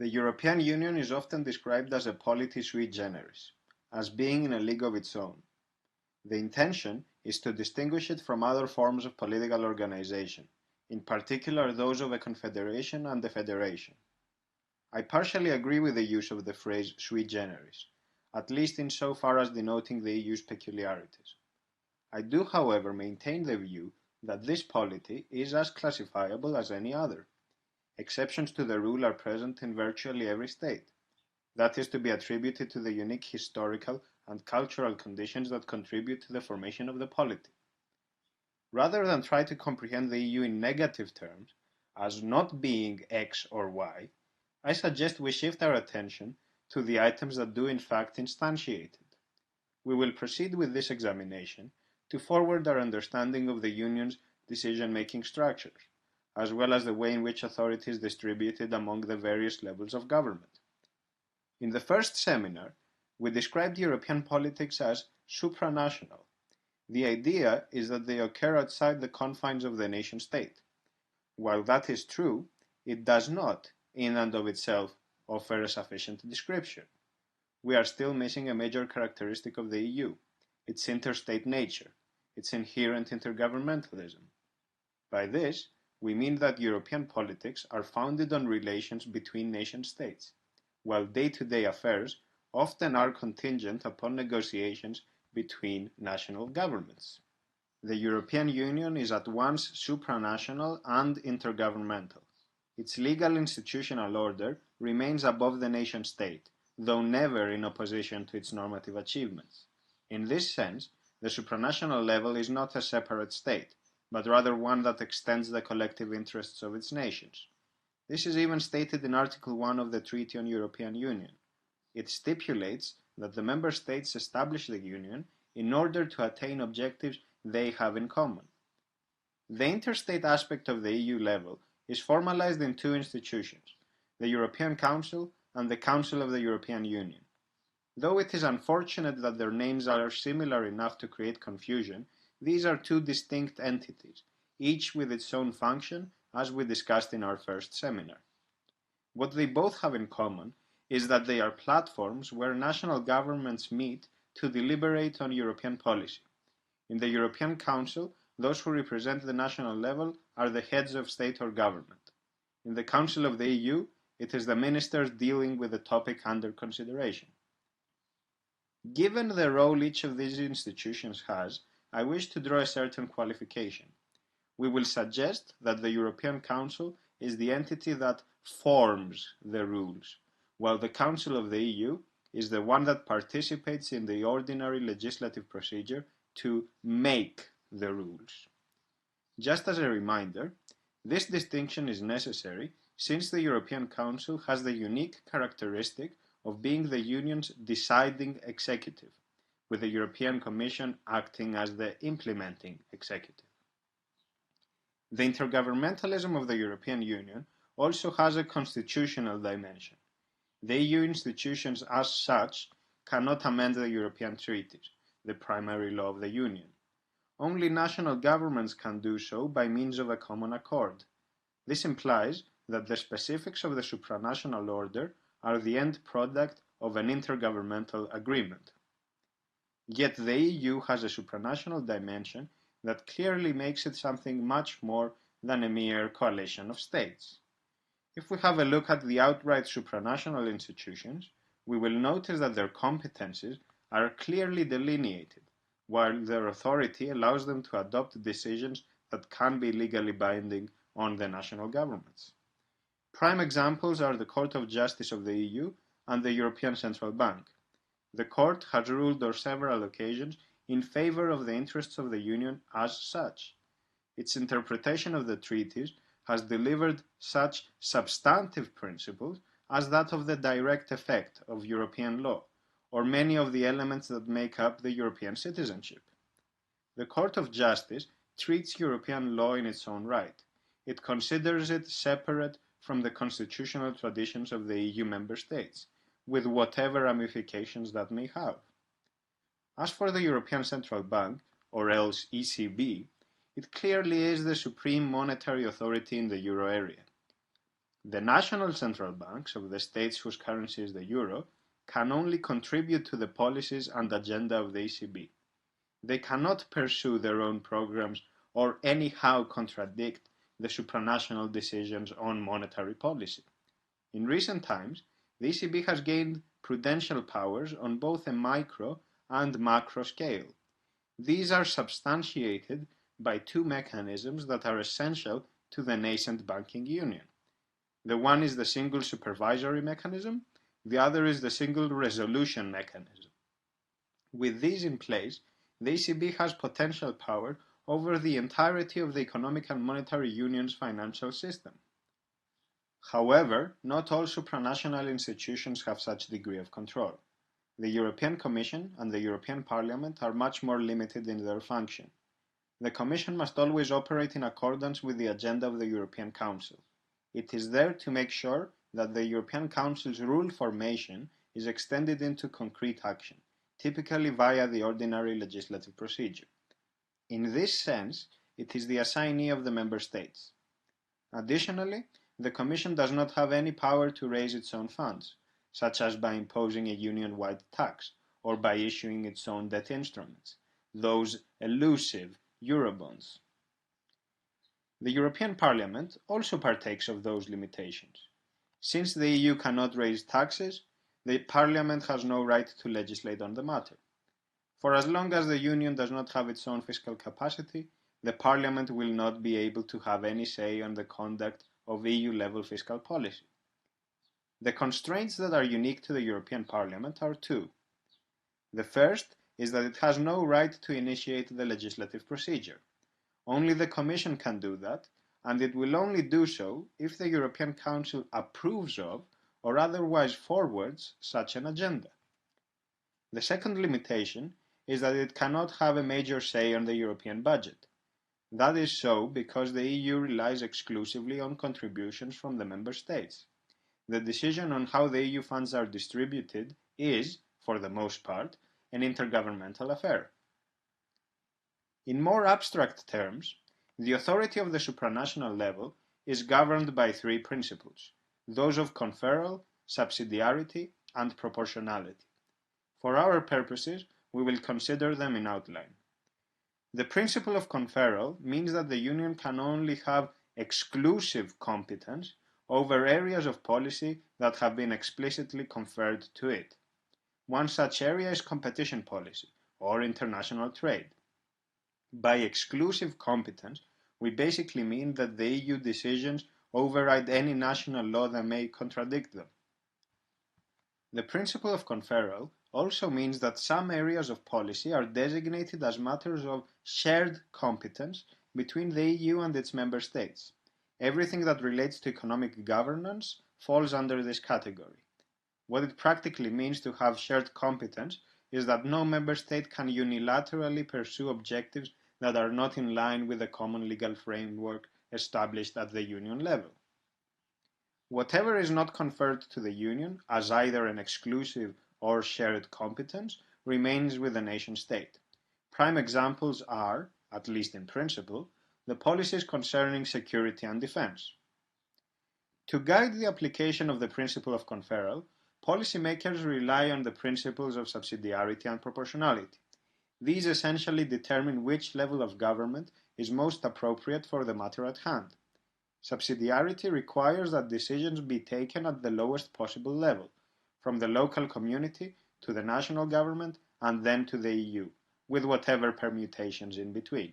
The European Union is often described as a polity sui generis, as being in a league of its own. The intention is to distinguish it from other forms of political organization, in particular those of a confederation and a federation. I partially agree with the use of the phrase sui generis, at least insofar as denoting the EU's peculiarities. I do, however, maintain the view that this polity is as classifiable as any other. Exceptions to the rule are present in virtually every state. That is to be attributed to the unique historical and cultural conditions that contribute to the formation of the polity. Rather than try to comprehend the EU in negative terms, as not being X or Y, I suggest we shift our attention to the items that do in fact instantiate it. We will proceed with this examination to forward our understanding of the Union's decision-making structures, as well as the way in which authority is distributed among the various levels of government. In the first seminar, we described European politics as supranational. The idea is that they occur outside the confines of the nation-state. While that is true, it does not, in and of itself, offer a sufficient description. We are still missing a major characteristic of the EU, its interstate nature, its inherent intergovernmentalism. By this, we mean that European politics are founded on relations between nation-states, while day-to-day affairs often are contingent upon negotiations between national governments. The European Union is at once supranational and intergovernmental. Its legal institutional order remains above the nation-state, though never in opposition to its normative achievements. In this sense, the supranational level is not a separate state, but rather one that extends the collective interests of its nations. This is even stated in Article 1 of the Treaty on European Union. It stipulates that the member states establish the Union in order to attain objectives they have in common. The interstate aspect of the EU level is formalized in two institutions, the European Council and the Council of the European Union. Though it is unfortunate that their names are similar enough to create confusion, these are two distinct entities, each with its own function, as we discussed in our first seminar. What they both have in common is that they are platforms where national governments meet to deliberate on European policy. In the European Council, those who represent the national level are the heads of state or government. In the Council of the EU, it is the ministers dealing with the topic under consideration. Given the role each of these institutions has, I wish to draw a certain qualification. We will suggest that the European Council is the entity that forms the rules, while the Council of the EU is the one that participates in the ordinary legislative procedure to make the rules. Just as a reminder, this distinction is necessary since the European Council has the unique characteristic of being the Union's deciding executive, with the European Commission acting as the implementing executive. The intergovernmentalism of the European Union also has a constitutional dimension. The EU institutions as such cannot amend the European treaties, the primary law of the Union. Only national governments can do so by means of a common accord. This implies that the specifics of the supranational order are the end product of an intergovernmental agreement. Yet the EU has a supranational dimension that clearly makes it something much more than a mere coalition of states. If we have a look at the outright supranational institutions, we will notice that their competencies are clearly delineated, while their authority allows them to adopt decisions that can be legally binding on the national governments. Prime examples are the Court of Justice of the EU and the European Central Bank. The Court has ruled on several occasions in favor of the interests of the Union as such. Its interpretation of the treaties has delivered such substantive principles as that of the direct effect of European law, or many of the elements that make up the European citizenship. The Court of Justice treats European law in its own right. It considers it separate from the constitutional traditions of the EU member states, with whatever ramifications that may have. As for the European Central Bank, or else ECB, it clearly is the supreme monetary authority in the euro area. The national central banks of the states whose currency is the euro can only contribute to the policies and agenda of the ECB. They cannot pursue their own programs or anyhow contradict the supranational decisions on monetary policy. In recent times, the ECB has gained prudential powers on both a micro and macro scale. These are substantiated by two mechanisms that are essential to the nascent banking union. The one is the single supervisory mechanism, the other is the single resolution mechanism. With these in place, the ECB has potential power over the entirety of the economic and monetary union's financial system. However, not all supranational institutions have such degree of control. The European Commission and the European Parliament are much more limited in their function. The Commission must always operate in accordance with the agenda of the European Council. It is there to make sure that the European Council's rule formation is extended into concrete action, typically via the ordinary legislative procedure. In this sense, it is the assignee of the Member States. Additionally, the Commission does not have any power to raise its own funds, such as by imposing a union-wide tax or by issuing its own debt instruments, those elusive Eurobonds. The European Parliament also partakes of those limitations. Since the EU cannot raise taxes, the Parliament has no right to legislate on the matter. For as long as the Union does not have its own fiscal capacity, the Parliament will not be able to have any say on the conduct of EU-level fiscal policy. The constraints that are unique to the European Parliament are two. The first is that it has no right to initiate the legislative procedure. Only the Commission can do that, and it will only do so if the European Council approves of or otherwise forwards such an agenda. The second limitation is that it cannot have a major say on the European budget. That is so because the EU relies exclusively on contributions from the Member States. The decision on how the EU funds are distributed is, for the most part, an intergovernmental affair. In more abstract terms, the authority of the supranational level is governed by three principles, those of conferral, subsidiarity, and proportionality. For our purposes, we will consider them in outline. The principle of conferral means that the Union can only have exclusive competence over areas of policy that have been explicitly conferred to it. One such area is competition policy, or international trade. By exclusive competence, we basically mean that the EU decisions override any national law that may contradict them. The principle of conferral also means that some areas of policy are designated as matters of shared competence between the EU and its member states. Everything that relates to economic governance falls under this category. What it practically means to have shared competence is that no member state can unilaterally pursue objectives that are not in line with the common legal framework established at the Union level. Whatever is not conferred to the Union as either an exclusive or shared competence remains with the nation-state. Prime examples are, at least in principle, the policies concerning security and defense. To guide the application of the principle of conferral, policymakers rely on the principles of subsidiarity and proportionality. These essentially determine which level of government is most appropriate for the matter at hand. Subsidiarity requires that decisions be taken at the lowest possible level, from the local community to the national government and then to the EU, with whatever permutations in between.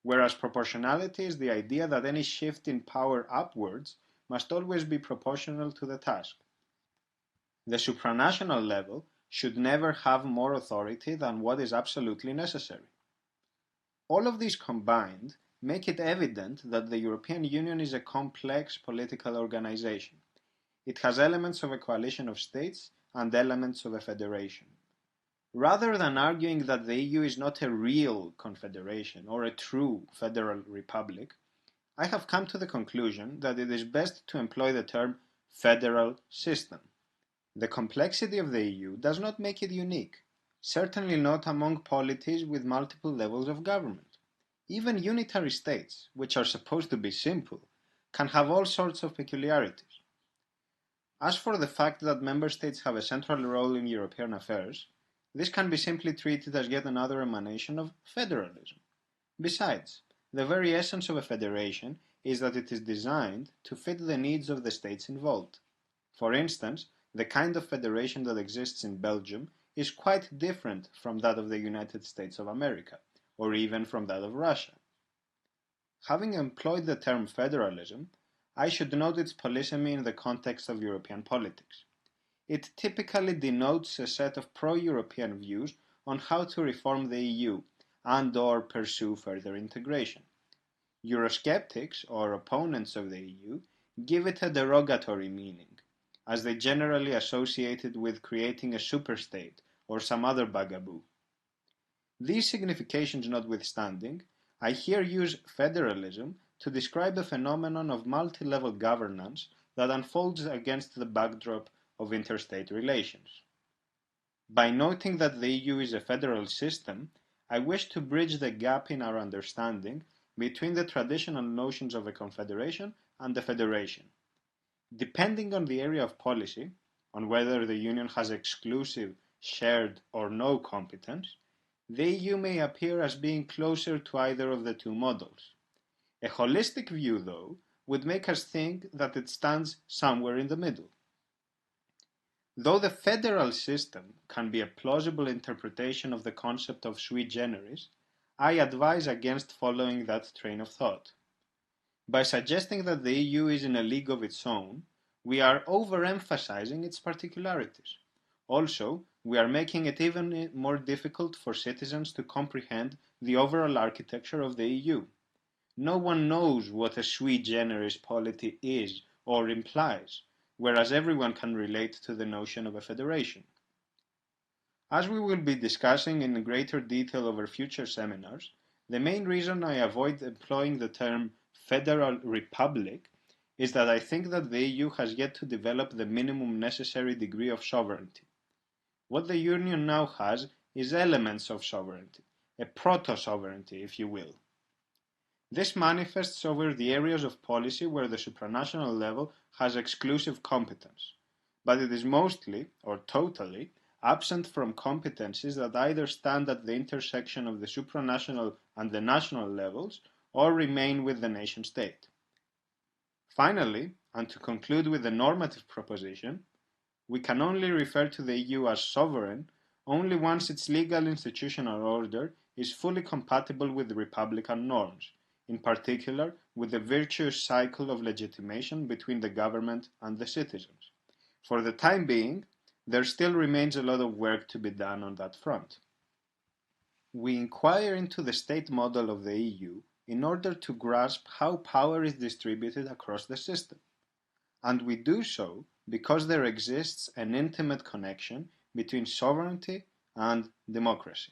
Whereas proportionality is the idea that any shift in power upwards must always be proportional to the task. The supranational level should never have more authority than what is absolutely necessary. All of these combined make it evident that the European Union is a complex political organization. It has elements of a coalition of states and elements of a federation. Rather than arguing that the EU is not a real confederation or a true federal republic, I have come to the conclusion that it is best to employ the term federal system. The complexity of the EU does not make it unique, certainly not among polities with multiple levels of government. Even unitary states, which are supposed to be simple, can have all sorts of peculiarities. As for the fact that member states have a central role in European affairs, this can be simply treated as yet another emanation of federalism. Besides, the very essence of a federation is that it is designed to fit the needs of the states involved. For instance, the kind of federation that exists in Belgium is quite different from that of the United States of America, or even from that of Russia. Having employed the term federalism, I should note its polysemy in the context of European politics. It typically denotes a set of pro-European views on how to reform the EU and/or pursue further integration. Eurosceptics, or opponents of the EU, give it a derogatory meaning, as they generally associate it with creating a superstate or some other bugaboo. These significations notwithstanding, I here use federalism to describe a phenomenon of multi-level governance that unfolds against the backdrop of interstate relations. By noting that the EU is a federal system, I wish to bridge the gap in our understanding between the traditional notions of a confederation and a federation. Depending on the area of policy, on whether the Union has exclusive, shared, or no competence, the EU may appear as being closer to either of the two models. A holistic view, though, would make us think that it stands somewhere in the middle. Though the federal system can be a plausible interpretation of the concept of sui generis, I advise against following that train of thought. By suggesting that the EU is in a league of its own, we are overemphasizing its particularities. Also, we are making it even more difficult for citizens to comprehend the overall architecture of the EU. No one knows what a sui generis polity is or implies, whereas everyone can relate to the notion of a federation. As we will be discussing in greater detail over future seminars, the main reason I avoid employing the term Federal Republic is that I think that the EU has yet to develop the minimum necessary degree of sovereignty. What the Union now has is elements of sovereignty, a proto-sovereignty, if you will. This manifests over the areas of policy where the supranational level has exclusive competence, but it is mostly, or totally, absent from competencies that either stand at the intersection of the supranational and the national levels or remain with the nation-state. Finally, and to conclude with the normative proposition, we can only refer to the EU as sovereign only once its legal institutional order is fully compatible with republican norms, in particular with the virtuous cycle of legitimation between the government and the citizens. For the time being, there still remains a lot of work to be done on that front. We inquire into the state model of the EU in order to grasp how power is distributed across the system, and we do so because there exists an intimate connection between sovereignty and democracy.